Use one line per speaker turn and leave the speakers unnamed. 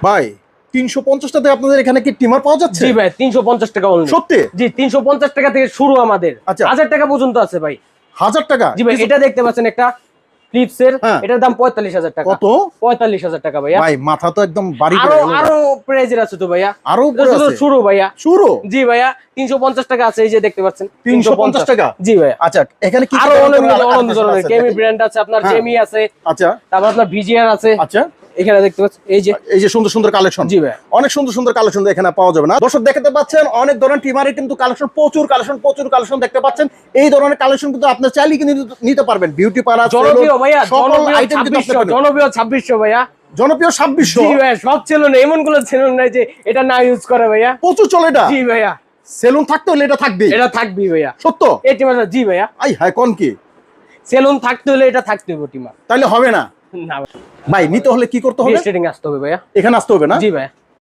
ভাই 350 টাকাতে আপনাদের এখানে কি টিমার পাওয়া যাচ্ছে?
জি ভাই 350 টাকা অনলি।
সত্যি?
জি 350 টাকা থেকে শুরু আমাদের।
আচ্ছা।
1000 টাকা পর্যন্ত আছে ভাই।
1000 টাকা?
জি ভাই এটা দেখতে পাচ্ছেন একটা ফ্লিপসের,
হ্যাঁ।
এটার দাম 45000 টাকা।
কত?
45000 টাকা ভাইয়া।
ভাই মাথা তো একদম বাড়ি
আরো
করে গেল।
আরো প্রাইজের আছে তো ভাইয়া।
আরো
এটা
উপরে
শুধু
আছে?
শুরু ভাইয়া।
শুরু?
জি ভাইয়া 350 টাকা আছে, এই যে দেখতে পাচ্ছেন
350 টাকা?
জি ভাইয়া।
আচ্ছা এখানে কি
আরো অনেক অনেক
আছে?
ধরনের কেমি ব্র্যান্ড আছে, আপনার
হ্যাঁ।
জেমি আছে,
আচ্ছা
তারপর আপনার ভিজিআর আছে।
আচ্ছা,
এখানে দেখতে পাচ্ছেন
এই যে সুন্দর সুন্দর কালেকশন।
জি ভাই।
অনেক সুন্দর সুন্দর কালেকশন এখানে পাওয়া যাবে না। দর্শক দেখতে পাচ্ছেন অনেক ধরনের টিমারে কিন্তু কালেকশন, প্রচুর কালেকশন দেখতে পাচ্ছেন। এই ধরনের কালেকশন কিন্তু আপনি চাইলে কিন্তু নিতে পারবেন। বিউটি পার্লার,
জনপ্রিয় ভাইয়া,
সকল আইটেম কিন্তু আপনি পাবেন।
জনপ্রিয় 2600 ভাইয়া।
জনপ্রিয় 2600?
জি ভাইয়া, সব সেলুন এমন কোন সেলুন নাই যে এটা না ইউজ করে ভাইয়া।
প্রচুর চলে এটা?
জি ভাইয়া।
সেলুন থাকতে হলে এটা থাকবেই?
এটা থাকবেই ভাইয়া।
সত্য?
এই টিমার, জি ভাইয়া।
আই হাই কোন কি?
সেলুন থাকতে হলে এটা থাকতে হবে টিমার।
তাইলে হবে না?
না
ভাই নিতে হলে কি করতে হবে?
স্টেডিং আসতে হবে ভাইয়া।
এখানে আসতে হবে না?
জি ভাইয়া।